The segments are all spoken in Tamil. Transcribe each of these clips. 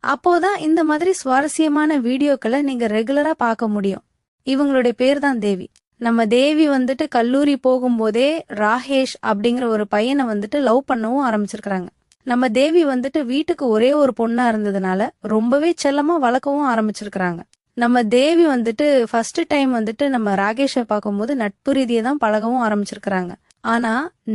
அப்போதான் இந்த மாதிரி சுவாரஸ்யமான வீடியோக்களை நீங்க ரெகுலரா பார்க்க முடியும். இவங்களுடைய பேர் தான் தேவி. நம்ம தேவி வந்துட்டு கல்லூரி போகும்போதே ராகேஷ் அப்படிங்கிற ஒரு பையனை வந்துட்டு லவ் பண்ணவும் ஆரம்பிச்சிருக்கிறாங்க. நம்ம தேவி வந்துட்டு வீட்டுக்கு ஒரே ஒரு பொண்ணா இருந்ததுனால ரொம்பவே செல்லமா வளர்க்கவும் ஆரம்பிச்சிருக்கிறாங்க. நம்ம தேவி வந்துட்டு ஃபர்ஸ்ட் டைம் வந்துட்டு நம்ம ராகேஷை பார்க்கும்போது நட்பு ரீதியை தான் பழகவும் ஆரம்பிச்சிருக்கிறாங்க. ஆனா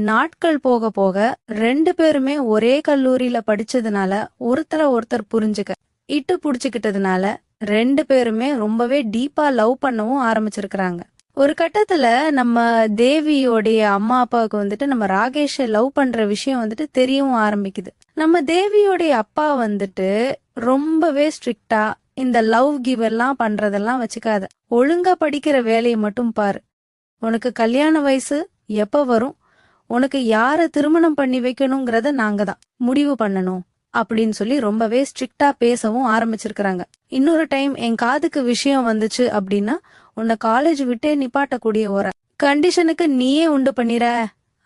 நாட்கள் போக போக 2 பேருமே ஒரே கல்லூரியில படிச்சதுனால ஒருத்தர் புரிஞ்சுக்க இட்டு புடிச்சுக்கிட்டதுனால 2 பேருமே ரொம்பவே டீப்பா லவ் பண்ணவும் ஆரம்பிச்சிருக்கிறாங்க. ஒரு கட்டத்துல நம்ம தேவியோடைய அம்மா அப்பாவுக்கு வந்துட்டு நம்ம ராகேஷ லவ் பண்ற விஷயம் வந்துட்டு தெரியவும் ஆரம்பிக்குது. நம்ம தேவியோடைய அப்பா வந்துட்டு ரொம்பவே ஸ்ட்ரிக்டா இந்த லவ் கிவ் எல்லாம் பண்றதெல்லாம் வச்சுக்காத, ஒழுங்கா படிக்கிற வேலையை மட்டும் பாரு, உனக்கு கல்யாண வயசு எப்ப வரும், உனக்கு யார திருமணம் பண்ணி வைக்கணுங்கிறத நாங்க தான் முடிவு பண்ணணும் அப்படின்னு சொல்லி ரொம்பவே ஸ்ட்ரிக்டா பேசவும் ஆரம்பிச்சிருக்கிறாங்க. இன்னொரு டைம் என் காதுக்கு விஷயம் வந்துச்சு அப்படின்னா உன்னை காலேஜ் விட்டே நிப்பாட்டக்கூடிய ஒரு கண்டிஷனுக்கு நீயே உண்டு பண்ணிற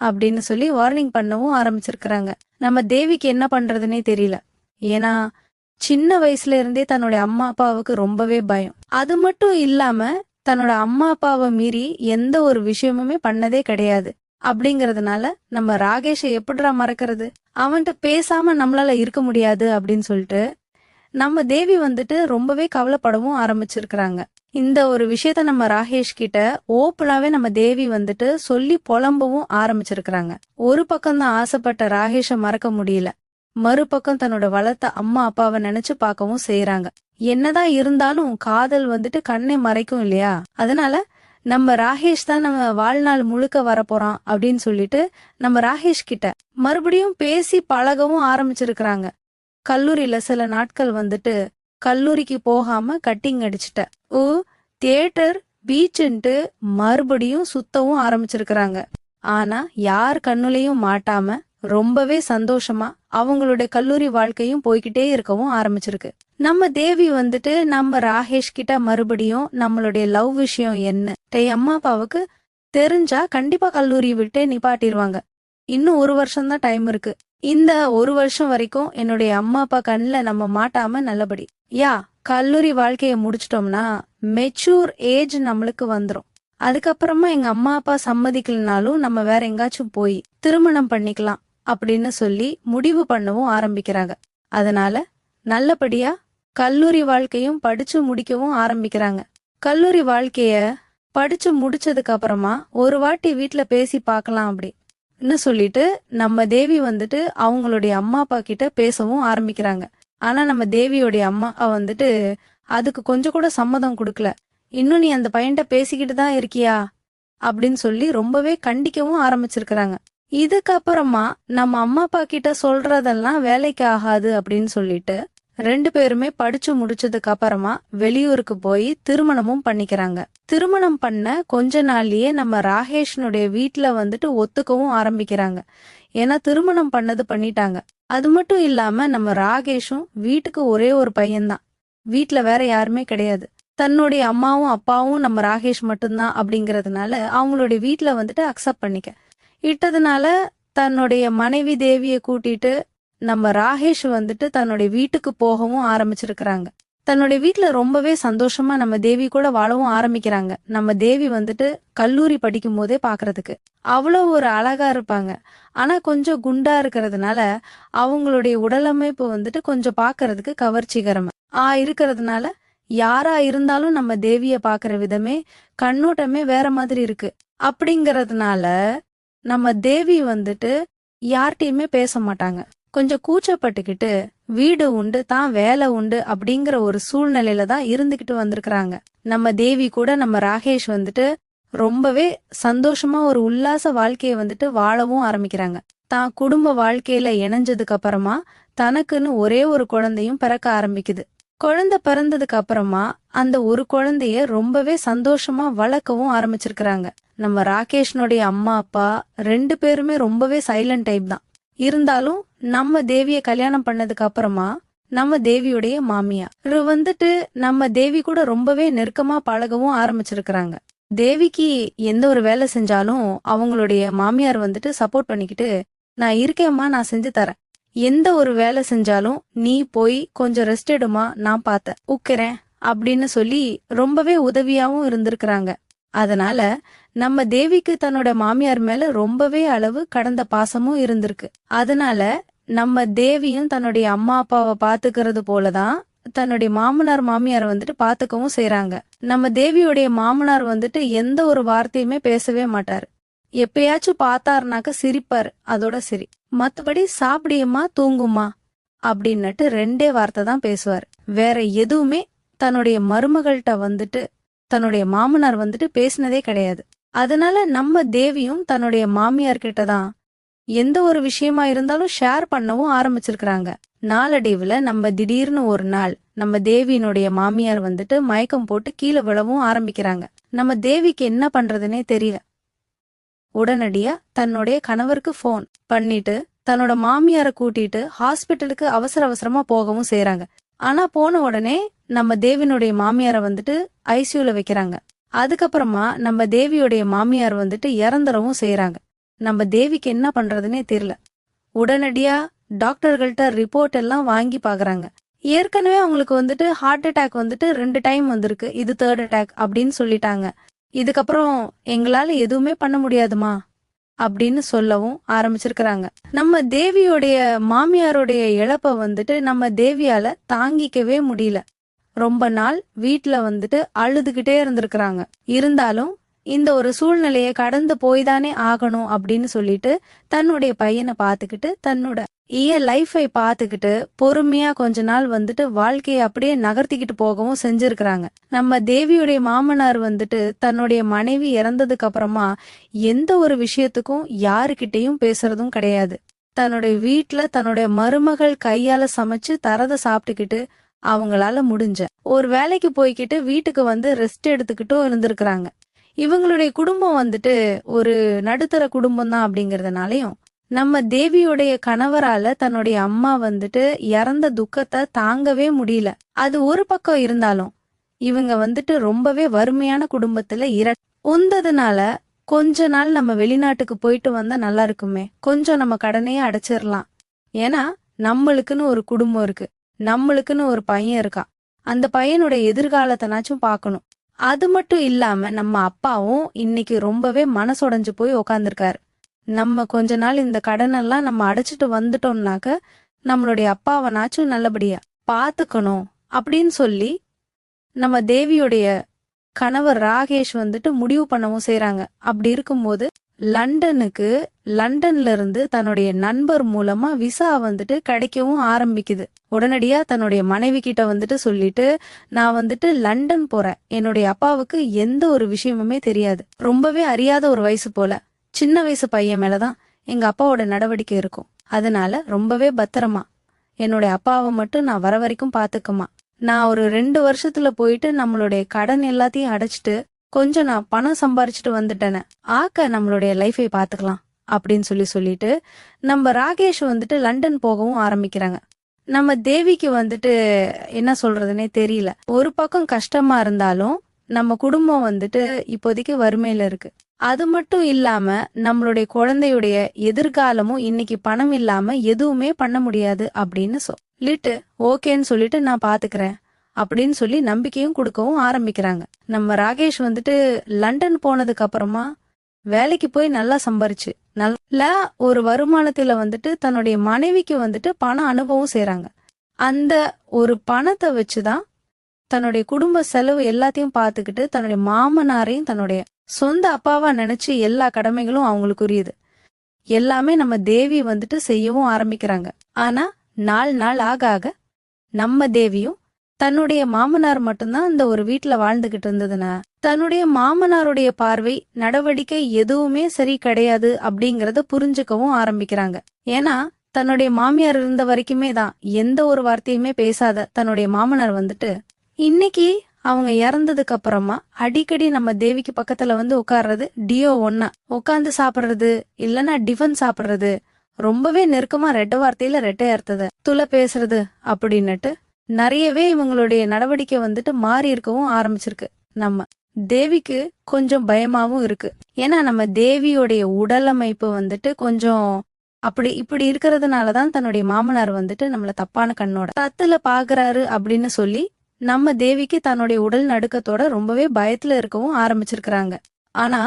அப்படின்னு சொல்லி வார்னிங் பண்ணவும் ஆரம்பிச்சிருக்கிறாங்க. நம்ம தேவிக்கு என்ன பண்றதுன்னே தெரியல. ஏன்னா சின்ன வயசுல இருந்தே தன்னோட அம்மா அப்பாவுக்கு ரொம்பவே பயம். அது மட்டும் இல்லாம தன்னோட அம்மா அப்பாவை மீறி எந்த ஒரு விஷயமுமே பண்ணதே கிடையாது. அப்படிங்கறதுனால நம்ம ராகேஷை எப்படிடா மறக்கிறது, அவன்கிட்ட பேசாம நம்மளால இருக்க முடியாது அப்படின்னு சொல்லிட்டு நம்ம தேவி வந்துட்டு ரொம்பவே கவலைப்படவும் ஆரம்பிச்சிருக்கிறாங்க. இந்த ஒரு விஷயத்த நம்ம ராகேஷ் கிட்ட ஓப்பனாவே நம்ம தேவி வந்துட்டு சொல்லி புலம்பவும் ஆரம்பிச்சிருக்கிறாங்க. ஒரு பக்கம் தான் ஆசைப்பட்ட ராகேஷ மறக்க முடியல, மறுபக்கம் தன்னோட வளர்த்த அம்மா அப்பாவை நினைச்சு பார்க்கவும் செய்யறாங்க. என்னதான் இருந்தாலும் காதல் வந்துட்டு கண்ணை மறைக்கும் இல்லையா, அதனால நம்ம ராகேஷ் தான் நம்ம வாழ்நாள் முழுக்க வரப்போறான் அப்படின்னு சொல்லிட்டு நம்ம ராகேஷ் கிட்ட மறுபடியும் பேசி பழகவும் ஆரம்பிச்சிருக்கிறாங்க. கல்லூரியில சில நாட்கள் வந்துட்டு கல்லூரிக்கு போகாம கட்டிங் அடிச்சுட்ட தியேட்டர் பீச்சுன்ட்டு மறுபடியும் சுத்தவும் ஆரம்பிச்சிருக்கிறாங்க. ஆனா யார் கண்ணுலையும் மாட்டாம ரொம்பவே சந்தோஷமா அவங்களுடைய கல்லூரி வாழ்க்கையும் போய்கிட்டே இருக்கவும் ஆரம்பிச்சிருக்கு. நம்ம தேவி வந்துட்டு நம்ம ராகேஷ் கிட்ட மறுபடியும் நம்மளுடைய லவ் விஷயம் என்ன அம்மா அப்பாவுக்கு தெரிஞ்சா கண்டிப்பா கல்லூரி விட்டே நிப்பாட்டிடுவாங்க. இன்னும் 1 வருஷம் தான் டைம் இருக்கு. இந்த 1 வருஷம் வரைக்கும் என்னுடைய அம்மா அப்பா கண்ணுல நம்ம மாட்டாம நல்லபடி கல்லூரி வாழ்க்கைய முடிச்சிட்டோம்னா மெச்சூர் ஏஜ் நம்மளுக்கு வந்துரும். அதுக்கப்புறமா எங்க அம்மா அப்பா சம்மதிக்கலனாலும் நம்ம வேற எங்காச்சும் போய் திருமணம் பண்ணிக்கலாம் அப்படின்னு சொல்லி முடிவு பண்ணவும் ஆரம்பிக்கிறாங்க. அதனால நல்லபடியா கல்லூரி வாழ்க்கையும் படிச்சு முடிக்கவும் ஆரம்பிக்கிறாங்க. கல்லூரி வாழ்க்கைய படிச்சு முடிச்சதுக்கு அப்புறமா ஒரு வாட்டி வீட்டுல பேசி பார்க்கலாம் அப்படின்னு சொல்லிட்டு நம்ம தேவி வந்துட்டு அவங்களுடைய அம்மா அப்பா கிட்ட பேசவும் ஆரம்பிக்கிறாங்க. ஆனா நம்ம தேவியோடைய அம்மா வந்துட்டு அதுக்கு கொஞ்சம் கூட சம்மதம் கொடுக்கல. இன்னும் நீ அந்த பையன்கிட்ட பேசிக்கிட்டு தான் இருக்கியா அப்படின்னு சொல்லி ரொம்பவே கண்டிக்கவும் ஆரம்பிச்சிருக்கிறாங்க. இதுக்கப்புறமா நம்ம அம்மா அப்பா கிட்ட சொல்றதெல்லாம் வேலைக்கு ஆகாது அப்படின்னு சொல்லிட்டு 2 பேருமே படிச்சு முடிச்சதுக்கு அப்புறமா வெளியூருக்கு போய் திருமணமும் பண்ணிக்கிறாங்க. திருமணம் பண்ண கொஞ்ச நாள்லயே நம்ம ராகேஷனுடைய வீட்டுல வந்துட்டு ஒத்துக்கவும் ஆரம்பிக்கிறாங்க. ஏன்னா திருமணம் பண்ணது பண்ணிட்டாங்க. அது மட்டும் இல்லாம நம்ம ராகேஷும் வீட்டுக்கு ஒரே ஒரு பையன்தான், வீட்டுல வேற யாருமே கிடையாது. தன்னுடைய அம்மாவும் அப்பாவும் நம்ம ராகேஷ் மட்டும்தான் அப்படிங்கறதுனால அவங்களுடைய வீட்டுல வந்துட்டு அக்செப்ட் பண்ணிக்க இட்டதுனால தன்னுடைய மனைவி தேவிய கூட்டிட்டு நம்ம ராகேஷ் வந்துட்டு தன்னுடைய வீட்டுக்கு போகவும் ஆரம்பிச்சிருக்கிறாங்க. தன்னுடைய வீட்டுல ரொம்பவே சந்தோஷமா நம்ம தேவி கூட வாழவும் ஆரம்பிக்கிறாங்க. நம்ம தேவி வந்துட்டு கல்லூரி படிக்கும் போதே பாக்குறதுக்கு அவ்வளவு ஒரு அழகா இருப்பாங்க. ஆனா கொஞ்சம் குண்டா இருக்கிறதுனால அவங்களுடைய உடலமைப்பு வந்துட்டு கொஞ்சம் பாக்குறதுக்கு கவர்ச்சிகரமா இருக்கிறதுனால யாரா இருந்தாலும் நம்ம தேவிய பாக்குற விதமே கண்ணோட்டமே வேற மாதிரி இருக்கு. அப்படிங்கறதுனால நம்ம தேவி வந்துட்டு யார்கிட்டயுமே பேச மாட்டாங்க. கொஞ்சம் கூச்சப்பட்டுக்கிட்டு வீடு உண்டு தான் வேலை உண்டு அப்படிங்கிற ஒரு சூழ்நிலையில தான் இருந்துகிட்டு வந்திருக்கிறாங்க. நம்ம தேவி கூட நம்ம ராகேஷ் வந்துட்டு ரொம்பவே சந்தோஷமா ஒரு உல்லாச வாழ்க்கைய வந்துட்டு வாழவும் ஆரம்பிக்கிறாங்க. தான் குடும்ப வாழ்க்கையில இணைஞ்சதுக்கு அப்புறமா தனக்குன்னு ஒரே ஒரு குழந்தையும் பிறக்க ஆரம்பிக்குது. குழந்தை பிறந்ததுக்கு அப்புறமா அந்த ஒரு குழந்தைய ரொம்பவே சந்தோஷமா வளர்க்கவும் ஆரம்பிச்சிருக்கிறாங்க. நம்ம ராகேஷ்னுடைய அம்மா அப்பா 2 பேருமே ரொம்பவே சைலண்ட் டைப் தான். இருந்தாலும் நம்ம தேவிய கல்யாணம் பண்ணதுக்கு அப்புறமா நம்ம தேவியுடைய மாமியார் வந்துட்டு நம்ம தேவி கூட ரொம்பவே நெருக்கமா பழகவும் ஆரம்பிச்சிருக்கிறாங்க. தேவிக்கு எந்த ஒரு வேலை செஞ்சாலும் அவங்களுடைய மாமியார் வந்துட்டு சப்போர்ட் பண்ணிக்கிட்டு நான் இருக்கேம்மா, நான் செஞ்சு தரேன், எந்த ஒரு வேலை செஞ்சாலும் நீ போய் கொஞ்சம் ரெஸ்ட் எடுமா, நான் பார்த்தேன் உக்கிறேன் அப்படின்னு சொல்லி ரொம்பவே உதவியாவும் இருந்திருக்கிறாங்க. அதனால நம்ம தேவிக்கு தன்னோட மாமியார் மேல ரொம்பவே அளவு கடந்த பாசமும் இருந்திருக்கு. அதனால நம்ம தேவியும் தன்னுடைய அம்மா அப்பாவை பாத்துக்கிறது போலதான் தன்னுடைய மாமனார் மாமியார் வந்துட்டு பாத்துக்கவும் செய்றாங்க. நம்ம தேவியுடைய மாமனார் வந்துட்டு எந்த ஒரு வார்த்தையுமே பேசவே மாட்டாரு. எப்பயாச்சும் பார்த்தாருனாக்க சிரிப்பாரு, அதோட சரி. மத்தபடி சாப்பிடியம்மா தூங்குமா அப்படின்னுட்டு 2 வார்த்தை தான் பேசுவார். வேற எதுவுமே தன்னுடைய மருமகள்கிட்ட வந்துட்டு தன்னுடைய மாமனார் வந்துட்டு பேசினதே கிடையாது. அதனால நம்ம தேவியும் தன்னுடைய மாமியார் கிட்ட தான் எந்த ஒரு விஷயமா இருந்தாலும் ஷேர் பண்ணவும் ஆரம்பிச்சிருக்கிறாங்க. நாளடைவுல நம்ம திடீர்னு ஒரு நாள் நம்ம தேவியினுடைய மாமியார் வந்துட்டு மயக்கம் போட்டு கீழே விழவும் ஆரம்பிக்கிறாங்க. நம்ம தேவிக்கு என்ன பண்றதுன்னே தெரியல. உடனடியா தன்னுடைய கணவருக்கு போன் பண்ணிட்டு தன்னோட மாமியார கூட்டிட்டு ஹாஸ்பிட்டலுக்கு அவசர அவசரமா போகவும் செய்யறாங்க. ஆனா போன உடனே நம்ம தேவியினுடைய மாமியார வந்துட்டு ஐசியூல வைக்கிறாங்க. அதுக்கப்புறமா நம்ம தேவியுடைய மாமியார் வந்துட்டு இறந்துடவும் செய்யறாங்க. நம்ம தேவிக்கு என்ன பண்றதுன்னே தெரியல. உடனடியா டாக்டர்கள்ட்ட ரிப்போர்ட் எல்லாம் வாங்கி பாக்குறாங்க. ஏற்கனவே அவங்களுக்கு வந்துட்டு ஹார்ட் அட்டாக் வந்துட்டு 2 டைம் வந்திருக்கு, இது 3rd அட்டாக் அப்படின்னு சொல்லிட்டாங்க. இதுக்கப்புறம் எங்களால எதுவுமே பண்ண முடியாதுமா அப்படின்னு சொல்லவும் ஆரம்பிச்சிருக்கிறாங்க. நம்ம தேவியோடைய மாமியாருடைய இழப்ப வந்துட்டு நம்ம தேவியால தாங்கிக்கவே முடியல. ரொம்ப நாள் வீட்ல வந்துட்டு அழுதுகிட்டே இருந்திருக்கிறாங்க. இருந்தாலும் இந்த ஒரு சூழ்நிலைய கடந்து போய்தானே ஆகணும் அப்படின்னு சொல்லிட்டு தன்னுடைய பையனை பாத்துக்கிட்டு தன்னோட லைஃபை பாத்துக்கிட்டு பொறுமையா கொஞ்ச நாள் வந்துட்டு வாழ்க்கையை அப்படியே நகர்த்திக்கிட்டு போகவும் செஞ்சிருக்கிறாங்க. நம்ம தேவியுடைய மாமனார் வந்துட்டு தன்னுடைய மனைவி இறந்ததுக்கு அப்புறமா எந்த ஒரு விஷயத்துக்கும் யாருக்கிட்டையும் பேசுறதும் கிடையாது. தன்னுடைய வீட்டுல தன்னுடைய மருமகள் கையால சமைச்சு தரத சாப்பிட்டுக்கிட்டு அவங்களால முடிஞ்ச ஒரு வேலைக்கு போய்கிட்டு வீட்டுக்கு வந்து ரெஸ்ட் எடுத்துக்கிட்டும் இருந்திருக்கிறாங்க. இவங்களுடைய குடும்பம் வந்துட்டு ஒரு நடுத்தர குடும்பம் தான் அப்படிங்கறதுனாலயும் நம்ம தேவியுடைய கணவரால தன்னுடைய அம்மா வந்துட்டு இறந்த துக்கத்தை தாங்கவே முடியல. அது ஒரு பக்கம் இருந்தாலும் இவங்க வந்துட்டு ரொம்பவே வறுமையான குடும்பத்துல உந்ததுனால கொஞ்ச நாள் நம்ம வெளிநாட்டுக்கு போயிட்டு வந்தா நல்லா இருக்குமே, கொஞ்சம் நம்ம கடனையே அடைச்சிடலாம். ஏன்னா நம்மளுக்குன்னு ஒரு குடும்பம் இருக்கு, நம்மளுக்குன்னு ஒரு பையன் இருக்கான், அந்த பையனுடைய எதிர்காலத்தைனாச்சும் பார்க்கணும். அது மட்டும் இல்லாம நம்ம அப்பாவும் இன்னைக்கு ரொம்பவே மனசுடைஞ்சு போய் உக்காந்துருக்காரு. நம்ம கொஞ்ச நாள் இந்த கடனெல்லாம் நம்ம அடைச்சிட்டு வந்துட்டோம்னாக்க நம்மளுடைய அப்பாவனாச்சும் நல்லபடியா பாத்துக்கணும் அப்படின்னு சொல்லி நம்ம தேவியுடைய கணவர் ராகேஷ் வந்துட்டு முடிவு பண்ணவும் செய்யறாங்க. அப்படி இருக்கும்போது லண்டன்ல இருந்து தன்னுடைய நண்பர் மூலமா விசா வந்துட்டு கிடைக்கவும் ஆரம்பிக்குது. உடனடியா தன்னுடைய மனைவி கிட்ட வந்துட்டு சொல்லிட்டு, நான் வந்துட்டு லண்டன் போறேன், என்னுடைய அப்பாவுக்கு எந்த ஒரு விஷயமுமே தெரியாது, ரொம்பவே அறியாத ஒரு வயசு போல, சின்ன வயசு பையன் மேலதான் எங்க அப்பாவோட நடவடிக்கை இருக்கும், அதனால ரொம்பவே பத்திரமா என்னுடைய அப்பாவை மட்டும் நான் வர வரைக்கும் பாத்துக்கமா, நான் ஒரு 2 வருஷத்துல போயிட்டு நம்மளுடைய கடன் எல்லாத்தையும் அடைச்சிட்டு கொஞ்சம் நான் பணம் சம்பாரிச்சுட்டு வந்துட்டேன்னு நம்மளுடைய லைஃபை பாத்துக்கலாம் அப்படின்னு சொல்லிட்டு நம்ம ராகேஷ் வந்துட்டு லண்டன் போகவும் ஆரம்பிக்கிறாங்க. நம்ம தேவிக்கு வந்துட்டு என்ன சொல்றதுன்னே தெரியல. ஒரு பக்கம் கஷ்டமா இருந்தாலும் நம்ம குடும்பம் வந்துட்டு இப்போதைக்கு வறுமையில இருக்கு. அது மட்டும் இல்லாம நம்மளுடைய குழந்தையுடைய எதிர்காலமும் இன்னைக்கு பணம் இல்லாம எதுவுமே பண்ண முடியாது அப்படின்னு சொல்லிட்டு ஓகேன்னு சொல்லிட்டு நான் பாத்துக்கிறேன் அப்படின்னு சொல்லி நம்பிக்கையும் கொடுக்கவும் ஆரம்பிக்கிறாங்க. நம்ம ராகேஷ் வந்துட்டு லண்டன் போனதுக்கு அப்புறமா வேலைக்கு போய் நல்லா சம்பாரிச்சு நல்ல ஒரு வருமானத்துல வந்துட்டு தன்னுடைய மனைவிக்கு வந்துட்டு பணம் அனுபவம் செய்யறாங்க. அந்த ஒரு பணத்தை வச்சுதான் தன்னுடைய குடும்ப செலவு எல்லாத்தையும் பார்த்துக்கிட்டு தன்னுடைய மாமனாரையும் தன்னுடைய சொந்த அப்பாவா நினைச்சு எல்லா கடமைகளும் அவங்களுக்கு உரியது எல்லாமே நம்ம தேவி வந்துட்டு செய்யவும் ஆரம்பிக்கிறாங்க. ஆனா நாள் ஆக நம்ம தேவியும் தன்னுடைய மாமனார் மட்டும்தான் இந்த ஒரு வீட்டுல வாழ்ந்துகிட்டு இருந்ததுன்னா தன்னுடைய மாமனாருடைய பார்வை நடவடிக்கை எதுவுமே சரி கிடையாது அப்படிங்கறத புரிஞ்சுக்கவும் ஆரம்பிக்கிறாங்க. ஏன்னா தன்னுடைய மாமியார் இருந்த வரைக்குமே தான் எந்த ஒரு வார்த்தையுமே பேசாத தன்னுடைய மாமனார் வந்துட்டு இன்னைக்கு அவங்க இறந்ததுக்கு அப்புறமா அடிக்கடி நம்ம தேவிக்கு பக்கத்துல வந்து உட்கார்றது, டியோ ஒன்னா உட்காந்து சாப்பிடுறது, இல்லன்னா டிஃபன் சாப்பிடுறது, ரொம்பவே நெருக்கமா ரெட்ட வார்த்தையில ரெட்டையர்த்தத துளை பேசுறது அப்படின்னுட்டு நிறையவே இவங்களுடைய நடவடிக்கை வந்துட்டு மாறி இருக்கவும் ஆரம்பிச்சிருக்கு. நம்ம தேவிக்கு கொஞ்சம் பயமாவும் இருக்கு. ஏன்னா நம்ம தேவியோடைய உடல் அமைப்பு வந்துட்டு கொஞ்சம் இப்படி இருக்கிறதுனாலதான் தன்னுடைய மாமனார் வந்துட்டு நம்மள தப்பான கண்ணோட தத்துல பாக்குறாரு அப்படின்னு சொல்லி நம்ம தேவிக்கு தன்னுடைய உடல் நடுக்கத்தோட ரொம்பவே பயத்துல இருக்கவும் ஆரம்பிச்சிருக்கிறாங்க. ஆனா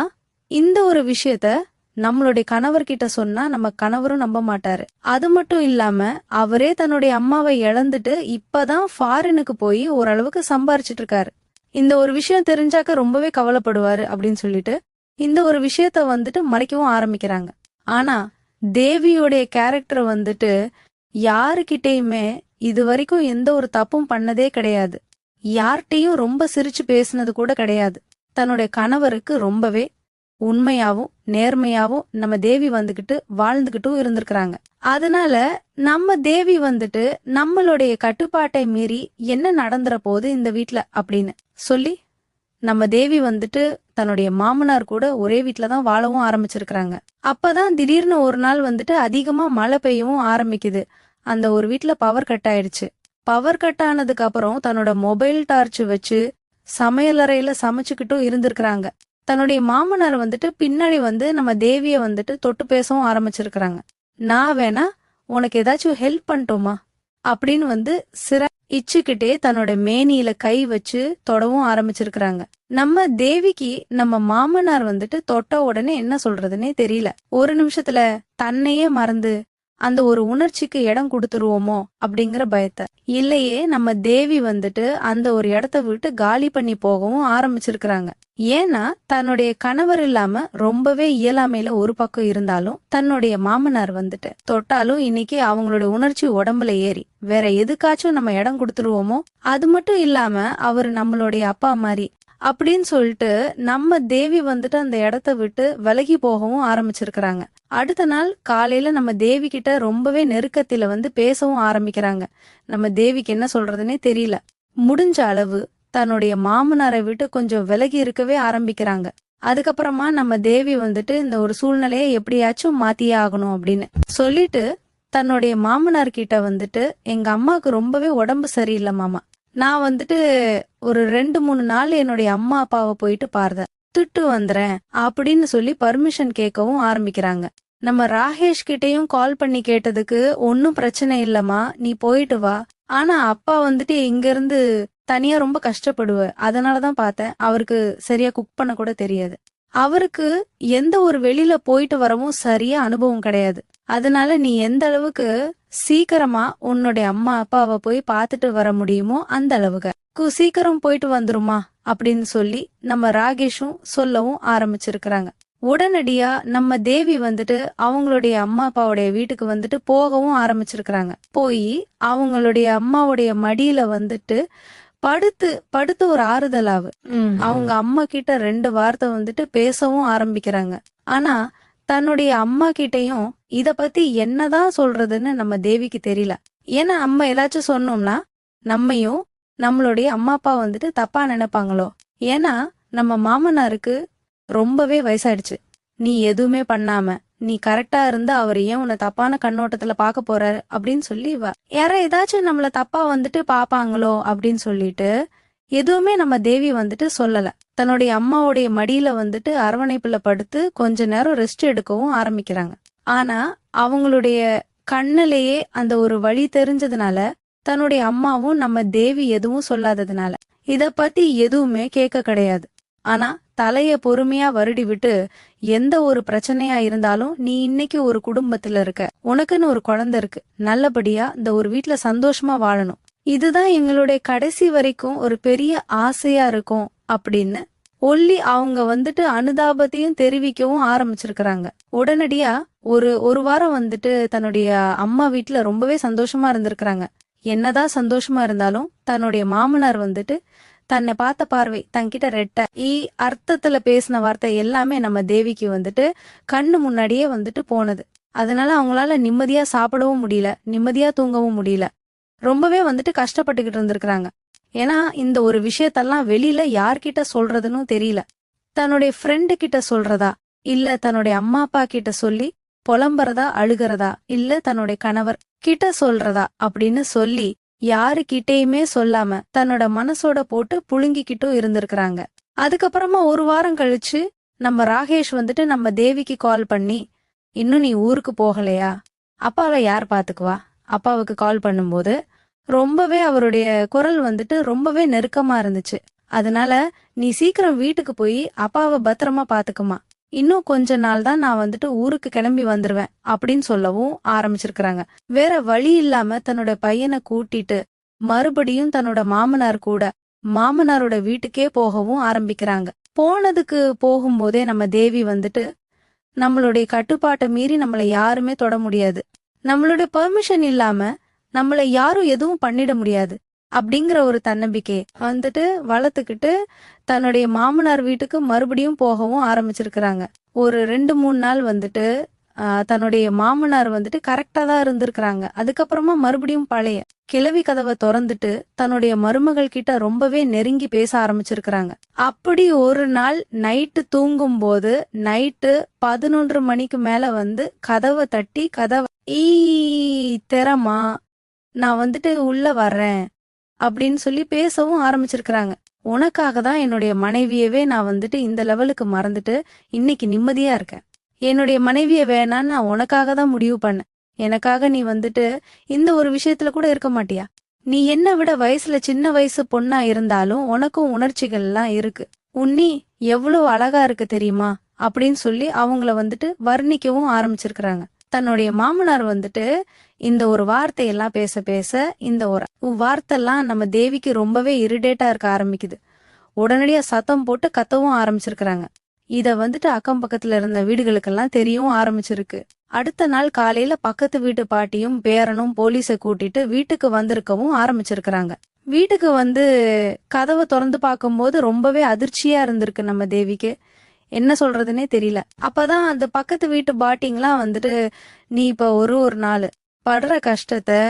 இந்த ஒரு விஷயத்த நம்மளுடைய கணவர்கிட்ட சொன்னா நம்ம கணவரும் நம்ப மாட்டாரு. அது மட்டும் இல்லாம அவரே தன்னுடைய அம்மாவை இழந்துட்டு இப்பதான் ஃபாரினுக்கு போய் ஓரளவுக்கு சம்பாரிச்சிட்டு இருக்காரு. இந்த ஒரு விஷயம் தெரிஞ்சாக்க ரொம்பவே கவலைப்படுவாரு அப்படின்னு சொல்லிட்டு இந்த ஒரு விஷயத்த வந்துட்டு மறைக்கவும் ஆரம்பிக்கிறாங்க. ஆனா தேவியோடைய கேரக்டர் வந்துட்டு யாருகிட்டயுமே இது வரைக்கும் எந்த ஒரு தப்பும் பண்ணதே கிடையாது. யார்கிட்டையும் ரொம்ப சிரிச்சு பேசினது கூட கிடையாது. தன்னுடைய கணவருக்கு ரொம்பவே உண்மையாவும் நேர்மையாவும் நம்ம தேவி வந்துகிட்டு வாழ்ந்துகிட்டும் இருந்திருக்கிறாங்க. அதனால நம்ம தேவி வந்துட்டு நம்மளுடைய கட்டுப்பாட்டை மீறி என்ன நடந்துற போது இந்த வீட்ல அப்படின்னு சொல்லி நம்ம தேவி வந்துட்டு தன்னுடைய மாமனார் கூட ஒரே வீட்டுலதான் வாழவும் ஆரம்பிச்சிருக்கிறாங்க. அப்பதான் திடீர்னு ஒரு நாள் வந்துட்டு அதிகமா மழை பெய்யவும் ஆரம்பிக்குது. அந்த ஒரு வீட்டுல பவர் கட் ஆயிடுச்சு. பவர் கட் ஆனதுக்கு அப்புறம் தன்னோட மொபைல் டார்ச் வச்சு சமையலறையில சமைச்சுக்கிட்டும் இருந்திருக்கிறாங்க. தன்னுடைய மாமனார் வந்துட்டு பின்னாடி வந்து நம்ம தேவிய வந்துட்டு தொட்டு பேசவும் ஆரம்பிச்சிருக்கிறாங்க. நான் வேணா உனக்கு ஏதாச்சும் ஹெல்ப் பண்ணட்டுமா அப்படின்னு வந்து இச்சுக்கிட்டே தன்னோட மேனியில கை வச்சு தொடவும் ஆரம்பிச்சிருக்கிறாங்க. நம்ம தேவிக்கு நம்ம மாமனார் வந்துட்டு தொட்ட உடனே என்ன சொல்றதுன்னே தெரியல. ஒரு நிமிஷத்துல தன்னையே மறந்து அந்த ஒரு உணர்ச்சிக்கு இடம் கொடுத்துருவோமோ அப்படிங்கிற பயத்தை. இல்லையே நம்ம தேவி வந்துட்டு அந்த ஒரு இடத்த விட்டு காலி பண்ணி போகவும் ஆரம்பிச்சிருக்கிறாங்க. ஏன்னா தன்னுடைய கணவர் இல்லாம ரொம்பவே இயலாமையில ஒரு பக்கம் இருந்தாலும் தன்னுடைய மாமனார் வந்துட்டு தொட்டாலும் இன்னைக்கு அவங்களோட உணர்ச்சி உடம்புல ஏறி வேற எதுக்காச்சும் நம்ம இடம் கொடுத்துருவோமோ, அது மட்டும் இல்லாம அவரு நம்மளுடைய அப்பா மாதிரி அப்படின்னு சொல்லிட்டு நம்ம தேவி வந்துட்டு அந்த இடத்த விட்டு விலகி போகவும் ஆரம்பிச்சிருக்கிறாங்க. அடுத்த நாள் காலையில நம்ம தேவி கிட்ட ரொம்பவே நெருக்கத்தில வந்து பேசவும் ஆரம்பிக்கிறாங்க. நம்ம தேவிக்கு என்ன சொல்றதுன்னே தெரியல. முடிஞ்ச அளவு தன்னுடைய மாமனாரை விட்டு கொஞ்சம் விலகி இருக்கவே ஆரம்பிக்கிறாங்க. அதுக்கப்புறமா நம்ம தேவி வந்துட்டு இந்த ஒரு சூழ்நிலையை எப்படியாச்சும் மாத்தியே ஆகணும் அப்படின்னு சொல்லிட்டு தன்னுடைய மாமனார் கிட்ட வந்துட்டு எங்க அம்மாவுக்கு ரொம்பவே உடம்பு சரியில்லை மாமா, நான் வந்துட்டு ஒரு 2-3 நாள் என்னுடைய அம்மா அப்பாவை போயிட்டு பார்த்துட்டு வந்துறேன் அப்படின்னு சொல்லி பர்மிஷன் கேட்கவும் ஆரம்பிக்கிறாங்க. நம்ம ராகேஷ் கிட்டையும் கால் பண்ணி கேட்டதுக்கு ஒன்னும் பிரச்சனை இல்லம்மா, நீ போயிட்டு வா. ஆனா அப்பா வந்துட்டு இங்க இருந்து தனியா ரொம்ப கஷ்டப்படுவ, அதனாலதான் பார்த்தேன். அவருக்கு சரியா குக் பண்ண கூட தெரியாது. அவருக்கு எந்த ஒரு வெளியில போயிட்டு வரவும் சரியா அனுபவம் கிடையாது. அதனால நீ எந்த அளவுக்கு சீக்கிரமா உன்னுடைய அம்மா அப்பாவை போய் பார்த்துட்டு வர முடியுமோ அந்த அளவுக்கு சீக்கிரம் போயிட்டு வந்துருமா அப்படின்னு சொல்லி நம்ம ராகேஷும் சொல்லவும் ஆரம்பிச்சிருக்கிறாங்க. உடனடியா நம்ம தேவி வந்துட்டு அவங்களுடைய அம்மா அப்பாவுடைய வீட்டுக்கு வந்துட்டு போகவும் ஆரம்பிச்சிருக்கிறாங்க. போய் அவங்களுடைய அம்மாவுடைய மடியில வந்துட்டு படுத்து ஒரு ஆறுதலாவு அவங்க அம்மா கிட்ட 2 வார்த்தை வந்துட்டு பேசவும் ஆரம்பிக்கிறாங்க. ஆனா தன்னுடைய அம்மா கிட்டையும் இத பத்தி என்னதான் சொல்றதுன்னு நம்ம தேவிக்கு தெரியல. ஏன்னா அம்மா ஏதாச்சும் சொன்னோம்னா நம்மையும் நம்மளுடைய அம்மா அப்பா வந்துட்டு தப்பா நினைப்பாங்களோ. ஏன்னா நம்ம மாமனாருக்கு ரொம்பவே வயசாயிடுச்சு. நீ எதுவுமே பண்ணாம நீ கரெக்டா இருந்தா அவர் ஏன் உன்னை தப்பான கண்ணோட்டத்துல பாக்க போறாரு அப்படின்னு சொல்லி யாரா ஏதாச்சும் நம்மள தப்பா வந்துட்டு பாப்பாங்களோ அப்படின்னு சொல்லிட்டு எதுவுமே நம்ம தேவி வந்துட்டு சொல்லல. தன்னுடைய அம்மாவுடைய மடியில வந்துட்டு அரவணைப்புல படுத்து கொஞ்ச நேரம் ரெஸ்ட் எடுக்கவும் ஆரம்பிக்கிறாங்க. ஆனா அவங்களுடைய கண்ணிலேயே அந்த ஒரு வழி தெரிஞ்சதுனால தன்னுடைய அம்மாவும் நம்ம தேவி எதுவும் சொல்லாததுனால இத பத்தி எதுவுமே கேட்க கிடையாது. ஆனா தலைய பொறுமையா வருடி விட்டு எந்த ஒரு பிரச்சனையா இருந்தாலும் நீ இன்னைக்கு ஒரு குடும்பத்துல இருக்க, உனக்குன்னு ஒரு குழந்தை இருக்கு, நல்லபடியா இந்த ஒரு வீட்டுல சந்தோஷமா வாழணும், இதுதான் எங்களுடைய கடைசி வரைக்கும் ஒரு பெரிய ஆசையா இருக்கும் அப்படின்னு அவங்க வந்துட்டு அனுதாபத்தையும் தெரிவிக்கவும் ஆரம்பிச்சிருக்கிறாங்க. உடனடியா ஒரு வாரம் வந்துட்டு தன்னுடைய அம்மா வீட்டுல ரொம்பவே சந்தோஷமா இருந்திருக்கிறாங்க. என்னதான் சந்தோஷமா இருந்தாலும் தன்னுடைய மாமனார் வந்துட்டு தன்னை பார்த்த பார்வை தன்கிட்ட ரெட்ட அர்த்தத்துல பேசின வார்த்தை எல்லாமே நம்ம தேவிக்கு வந்துட்டு கண்ணு முன்னாடியே வந்துட்டு போனது. அதனால அவங்களால நிம்மதியா சாப்பிடவும் முடியல, நிம்மதியா தூங்கவும் முடியல. ரொம்பவே வந்துட்டு கஷ்டப்பட்டுக்கிட்டு இருந்திருக்கிறாங்க. ஏன்னா இந்த ஒரு விஷயத்தெல்லாம் வெளியில யார்கிட்ட சொல்றதுன்னு தெரியல. தன்னுடைய ஃப்ரெண்டு கிட்ட சொல்றதா, இல்ல தன்னுடைய அம்மா அப்பா கிட்ட சொல்லி புலம்புறதா அழுகிறதா, இல்ல தன்னுடைய கணவர் கிட்ட சொல்றதா அப்படின்னு சொல்லி யாருகிட்டயுமே சொல்லாம தன்னோட மனசோட போட்டு புழுங்கிக்கிட்டும் இருந்திருக்கிறாங்க. அதுக்கப்புறமா ஒரு வாரம் கழிச்சு நம்ம ராகேஷ் வந்துட்டு நம்ம தேவிக்கு கால் பண்ணி இன்னும் நீ ஊருக்கு போகலையா? அப்பாவை யார் பாத்துக்குவா? அப்பாவுக்கு கால் பண்ணும்போது ரொம்பவே அவருடைய குரல் வந்துட்டு ரொம்பவே நெருக்கமா இருந்துச்சு. அதனால நீ சீக்கிரம் வீட்டுக்கு போய் அப்பாவை பத்திரமா பாத்துக்குமா. இன்னும் கொஞ்ச நாள் தான் நான் வந்துட்டு ஊருக்கு கிளம்பி வந்துருவேன் அப்படின்னு சொல்லவும் ஆரம்பிச்சிருக்கிறாங்க. வேற வழி இல்லாம தன்னோட பையனை கூட்டிட்டு மறுபடியும் தன்னோட மாமனார் கூட மாமனாரோட வீட்டுக்கே போகவும் ஆரம்பிக்கிறாங்க. போனதுக்கு போகும்போதே நம்ம தேவி வந்துட்டு நம்மளுடைய கட்டுப்பாட்டை மீறி நம்மளை யாருமே தொட முடியாது, நம்மளுடைய பெர்மிஷன் இல்லாம நம்மளை யாரும் எதுவும் பண்ணிட முடியாது அப்படிங்கிற ஒரு தன்னம்பிக்கை வந்துட்டு வளர்த்துக்கிட்டு தன்னுடைய மாமனார் வீட்டுக்கு மறுபடியும் போகவும் ஆரம்பிச்சிருக்கிறாங்க. ஒரு 2-3 நாள் வந்துட்டு தன்னுடைய மாமனார் வந்துட்டு கரெக்டா தான் இருந்திருக்கிறாங்க. அதுக்கப்புறமா மறுபடியும் பழைய கிழவி கதவை திறந்துட்டு தன்னுடைய மருமகள் கிட்ட ரொம்பவே நெருங்கி பேச ஆரம்பிச்சிருக்கிறாங்க. அப்படி ஒரு நாள் நைட்டு தூங்கும் போது நைட்டு 11 மணிக்கு மேல வந்து கதவை தட்டி கதவை திறமா, நான் வந்துட்டு உள்ள வர்றேன் அப்படின்னு சொல்லி பேசவும் ஆரம்பிச்சிருக்கிறாங்க. உனக்காக தான் என்னுடைய மனைவியவே நான் வந்துட்டு இந்த லெவலுக்கு மறந்துட்டு இன்னைக்கு நிம்மதியா இருக்கேன். என்னுடைய மனைவிய வேணான்னு நான் உனக்காக தான் முடிவு பண்ணேன். எனக்காக நீ வந்துட்டு இந்த ஒரு விஷயத்துல கூட இருக்க மாட்டியா? நீ என்னை விட வயசுல சின்ன வயசு பொண்ணா இருந்தாலும் உனக்கும் உணர்ச்சிகள் எல்லாம் இருக்கு. உன்னி எவ்வளவு அழகா இருக்கு தெரியுமா அப்படின்னு சொல்லி அவங்கள வந்துட்டு வர்ணிக்கவும் ஆரம்பிச்சிருக்கிறாங்க. தன்னுடைய மாமனார் வந்துட்டு இந்த ஒரு வார்த்தையெல்லாம் பேச பேச இந்த ஒரு வார்த்தைலாம் நம்ம தேவிக்கு ரொம்பவே இரிட்டேட்டா இருக்க ஆரம்பிக்குது. உடனடியா சத்தம் போட்டு கத்தவும் ஆரம்பிச்சிருக்கிறாங்க. இத வந்துட்டு அக்கம் பக்கத்துல இருந்த வீடுகளுக்கெல்லாம் தெரியவும் ஆரம்பிச்சிருக்கு. அடுத்த நாள் காலையில பக்கத்து வீட்டு பாட்டியும் பேரனும் போலீஸை கூட்டிட்டு வீட்டுக்கு வந்திருக்கவும் ஆரம்பிச்சிருக்கிறாங்க. வீட்டுக்கு வந்து கதவை திறந்து பார்க்கும்போது ரொம்பவே அதிர்ச்சியா இருந்திருக்கு நம்ம தேவிக்கு. என்ன சொல்றதுன்னே தெரியல. அப்பதான் அந்த பக்கத்து வீட்டு பாட்டிங்கெல்லாம் வந்துட்டு, நீ இப்ப ஒரு நாள் படுற கஷ்டத்தை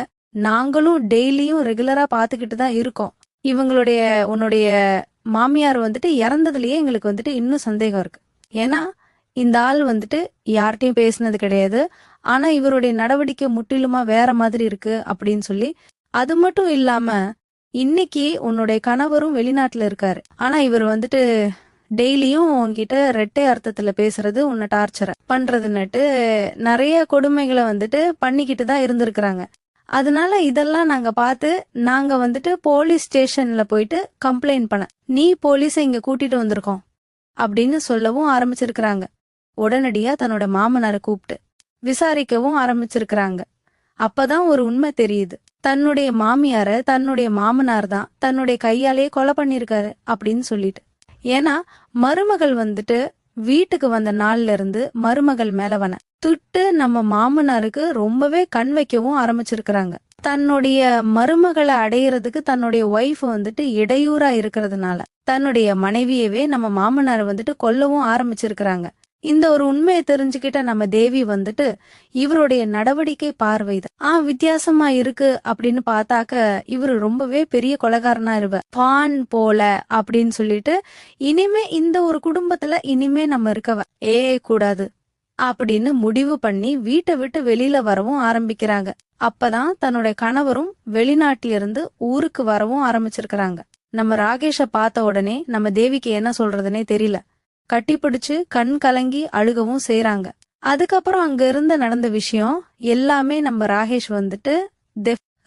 நாங்களும் டெய்லியும் ரெகுலரா பாத்துக்கிட்டு தான் இருக்கோம். உன்னுடைய மாமியார் வந்துட்டு இறந்ததுலயே எங்களுக்கு வந்துட்டு இன்னும் சந்தேகம் இருக்கு. ஏன்னா இந்த ஆள் வந்துட்டு யார்கிட்டயும் பேசினது கிடையாது, ஆனா இவருடைய நடவடிக்கை முற்றிலுமா வேற மாதிரி இருக்கு அப்படின்னு சொல்லி. அது மட்டும் இல்லாம இன்னைக்கு உன்னுடைய கணவரும் வெளிநாட்டுல இருக்காரு, ஆனா இவர் வந்துட்டு டெய்லியும் உன்கிட்ட ரெட்டை அர்த்தத்துல பேசுறது, உன்னை டார்ச்சர் பண்றதுன்னுட்டு நிறைய கொடுமைகளை வந்துட்டு பண்ணிக்கிட்டு தான் இருந்திருக்கிறாங்க. அதனால இதெல்லாம் நாங்க பார்த்து நாங்க வந்துட்டு போலீஸ் ஸ்டேஷன்ல போயிட்டு கம்ப்ளைண்ட் பண்ண, நீ போலீஸை இங்க கூட்டிட்டு வந்திருக்கோம் அப்படின்னு சொல்லவும் ஆரம்பிச்சிருக்கிறாங்க. உடனடியா தன்னோட மாமனாரை கூப்பிட்டு விசாரிக்கவும் ஆரம்பிச்சிருக்கிறாங்க. அப்பதான் ஒரு உண்மை தெரியுது. தன்னுடைய மாமியார தன்னுடைய மாமனார் தான் தன்னுடைய கையாலேயே கொலை பண்ணிருக்காரு அப்படின்னு சொல்லிட்டு. ஏன்னா மருமகள் வந்துட்டு வீட்டுக்கு வந்த நாள்ல இருந்து மருமகள் மேலவன துட்டு நம்ம மாமனாருக்கு ரொம்பவே கண் வைக்கவும் ஆரம்பிச்சிருக்கிறாங்க. தன்னுடைய மருமகளை அடையிறதுக்கு தன்னுடைய ஒய்ஃப் வந்துட்டு இடையூறா இருக்கிறதுனால தன்னுடைய மனைவியவே நம்ம மாமனார் வந்துட்டு கொல்லவும் ஆரம்பிச்சிருக்கிறாங்க. இந்த ஒரு உண்மையை தெரிஞ்சுக்கிட்ட நம்ம தேவி வந்துட்டு இவருடைய நடவடிக்கை பார்வைதான் வித்தியாசமா இருக்கு அப்படின்னு பார்த்தாக்க இவரு ரொம்பவே பெரிய கொலைகாரனா பான் போல அப்படின்னு சொல்லிட்டு, இனிமே இந்த ஒரு குடும்பத்துல இனிமே நம்ம இருக்கவ கூடாது அப்படின்னு முடிவு பண்ணி வீட்டை விட்டு வெளியில வரவும் ஆரம்பிக்கிறாங்க. அப்பதான் தன்னுடைய கணவரும் வெளிநாட்டில இருந்து ஊருக்கு வரவும் ஆரம்பிச்சிருக்கிறாங்க. நம்ம ராகேஷ பார்த்த உடனே நம்ம தேவிக்கு என்ன சொல்றதுன்னே தெரியல. கட்டிப்பிடிச்சு கண் கலங்கி அழுகவும் செய்றாங்க. அதுக்கப்புறம் அங்க இருந்து நடந்த விஷயம் எல்லாமே நம்ம ராகேஷ் வந்துட்டு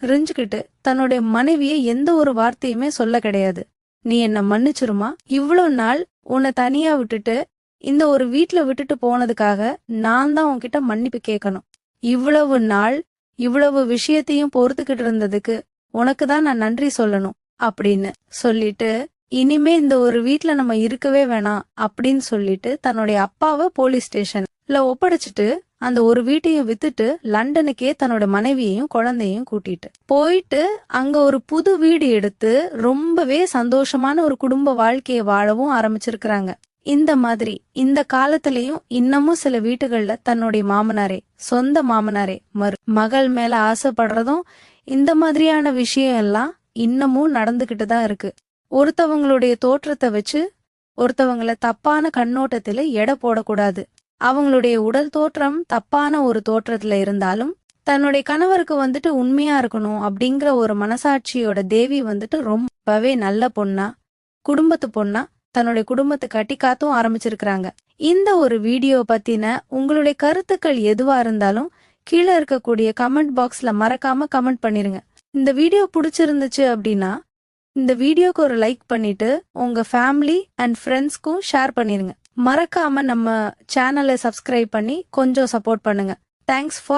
தெரிஞ்சுக்கிட்டு தன்னுடைய மனைவிய எந்த ஒரு வார்த்தையுமே சொல்ல கிடையாது. நீ என்ன மன்னிச்சிருமா, இவ்வளவு நாள் உன்னை தனியா விட்டுட்டு இந்த ஒரு வீட்டுல விட்டுட்டு போனதுக்காக நான் தான் உன்கிட்ட மன்னிப்பு கேட்கணும். இவ்வளவு நாள் இவ்வளவு விஷயத்தையும் பொறுத்துக்கிட்டு இருந்ததுக்கு உனக்கு தான் நான் நன்றி சொல்லணும் அப்படின்னு சொல்லிட்டு, இனிமே இந்த ஒரு வீட்டுல நம்ம இருக்கவே வேணாம் அப்படின்னு சொல்லிட்டு தன்னுடைய அப்பாவை போலீஸ் ஸ்டேஷன்ல ஒப்படைச்சிட்டு அந்த ஒரு வீட்டையும் வித்துட்டு லண்டனுக்கே தன்னோட மனைவியையும் குழந்தையும் கூட்டிட்டு போயிட்டு அங்க ஒரு புது வீடு எடுத்து ரொம்பவே சந்தோஷமான ஒரு குடும்ப வாழ்க்கையை வாழவும் ஆரம்பிச்சிருக்கிறாங்க. இந்த மாதிரி இந்த காலத்திலயும் இன்னமும் சில வீட்டுகள்ல தன்னுடைய மாமனாரே சொந்த மாமனாரே மகள் மேல ஆசைப்படுறதும் இந்த மாதிரியான விஷயம் எல்லாம் இன்னமும் நடந்துகிட்டு தான் இருக்கு. ஒருத்தவங்களுடைய தோற்றத்தை வச்சு ஒருத்தவங்கள தப்பான கண்ணோட்டத்துல எடை போடக்கூடாது. அவங்களுடைய உடல் தோற்றம் தப்பான ஒரு தோற்றத்துல இருந்தாலும் தன்னுடைய கணவருக்கு வந்துட்டு உண்மையா இருக்கணும் அப்படிங்கிற ஒரு மனசாட்சியோட தேவி வந்துட்டு ரொம்பவே நல்ல பொண்ணா, குடும்பத்து பொண்ணா தன்னுடைய குடும்பத்தை கட்டி காத்தும் ஆரம்பிச்சிருக்கிறாங்க. இந்த ஒரு வீடியோ பத்தின உங்களுடைய கருத்துக்கள் எதுவா இருந்தாலும் கீழே இருக்கக்கூடிய கமெண்ட் பாக்ஸ்ல மறக்காம கமெண்ட் பண்ணிருங்க. இந்த வீடியோ பிடிச்சிருந்துச்சு அப்படின்னா இந்த வீடியோக்கு ஒரு லைக் பண்ணிட்டு உங்க ஃபேமிலி அண்ட் ஃப்ரெண்ட்ஸ்க்கும் ஷேர் பண்ணிருங்க. மறக்காம நம்ம சேனலை சப்ஸ்கிரைப் பண்ணி கொஞ்சம் சப்போர்ட் பண்ணுங்க. Thanks for